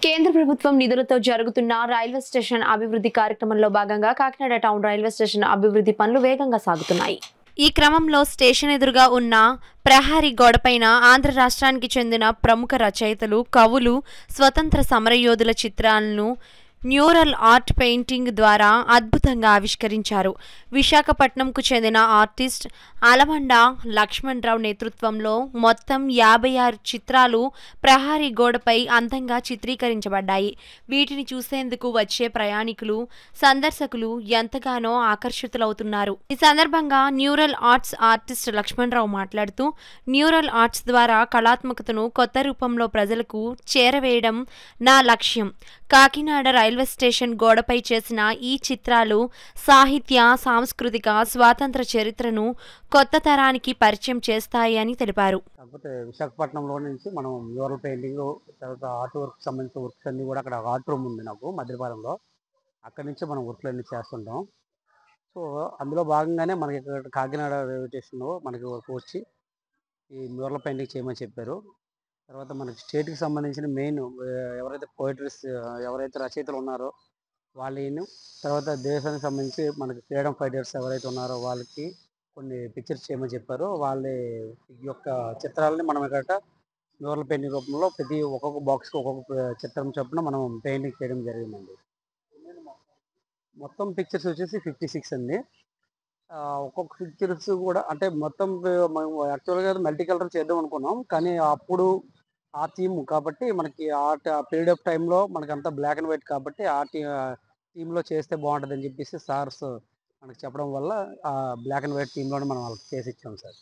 కేంద్ర ప్రభుత్వం నిధులతో జరుగుతున్న రైల్వే స్టేషన్ అభివృద్ధి కార్యక్రమంలో భాగంగా కాకినాడ టౌన్ రైల్వే స్టేషన్ అభివృద్ధి పనులు వేగంగా సాగుతున్నాయి. ఈ క్రమంలో స్టేషన్ ఎదురుగా ఉన్న ప్రహరీ గోడపైన ఆంధ్ర రాష్ట్రానికి చెందిన ప్రముఖ రచయితలు, కవులు, స్వతంత్ర సమరయోధుల చిత్రాలను న్యూరల్ ఆర్ట్ పెయింటింగ్ ద్వారా అద్భుతంగా ఆవిష్కరించారు. విశాఖపట్నంకు చెందిన ఆర్టిస్ట్ అలమండ లక్ష్మణరావు నేతృత్వంలో మొత్తం 56 చిత్రాలు ప్రహరీ గోడపై అందంగా చిత్రీకరించబడ్డాయి. వీటిని చూసేందుకు వచ్చే ప్రయాణికులు, సందర్శకులు ఎంతగానో ఆకర్షితులవుతున్నారు. ఈ సందర్భంగా న్యూరల్ ఆర్ట్స్ ఆర్టిస్ట్ లక్ష్మణరావు మాట్లాడుతూ, న్యూరల్ ఆర్ట్స్ ద్వారా కళాత్మకతను కొత్త రూపంలో ప్రజలకు చేరవేయడం నా లక్ష్యం. కాకినాడ రైల్వే స్టేషన్ గోడపై చేసిన ఈ చిత్రాలు సాహిత్య, సాంస్కృతిక, స్వాతంత్ర చరిత్రను కొత్త తరానికి పరిచయం చేస్తాయి అని తెలిపారు. కాకపోతే విశాఖపట్నంలో నుంచి మనం మ్యూరల్ పెయింటింగ్, తర్వాత ఆర్ట్ వర్క్ సంబంధించిన వర్క్స్ అన్నీ కూడా అక్కడ ఆర్ట్ రూమ్ ఉంది నాకు మధ్యపాలెంలో. అక్కడి నుంచి మనం వర్క్లు అన్నీ చేస్తుంటాం. సో అందులో భాగంగానే మనకి ఇక్కడ కాకినాడ రైల్వే స్టేషన్లో మనకి వచ్చి ఈ మ్యూరల్ పెయింటింగ్ చేయమని చెప్పారు. తర్వాత మనకి స్టేట్కి సంబంధించిన మెయిన్ ఎవరైతే పోయిటరీస్, ఎవరైతే రచయితలు ఉన్నారో వాళ్ళను, తర్వాత దేశానికి సంబంధించి మనకి ఫ్రీడమ్ ఫైటర్స్ ఎవరైతే ఉన్నారో వాళ్ళకి కొన్ని పిక్చర్స్ చేయమని చెప్పారు. వాళ్ళ యొక్క చిత్రాలని మనం ఇక్కడ మ్యూరల్ పెయింటింగ్ రూపంలో ప్రతి ఒక్కొక్క బాక్స్కి ఒక్కొక్క చిత్రం చొప్పున మనం పెయింటింగ్ చేయడం జరిగిందండి. మొత్తం పిక్చర్స్ వచ్చేసి 56 అండి. ఒక్కొక్క పిక్చర్స్ కూడా అంటే మొత్తం మనం యాక్చువల్గా మల్టీ కలర్ చేద్దాం అనుకున్నాం, కానీ అప్పుడు ఆ థీమ్ కాబట్టి మనకి ఆ పీరియడ్ ఆఫ్ టైంలో మనకంతా బ్లాక్ అండ్ వైట్ కాబట్టి ఆ థీమ్లో చేస్తే బాగుంటుందని చెప్పేసి సార్స్ మనకు చెప్పడం వల్ల ఆ బ్లాక్ అండ్ వైట్ థీమ్లోనే మనం వాళ్ళకి చేసి ఇచ్చాం సార్.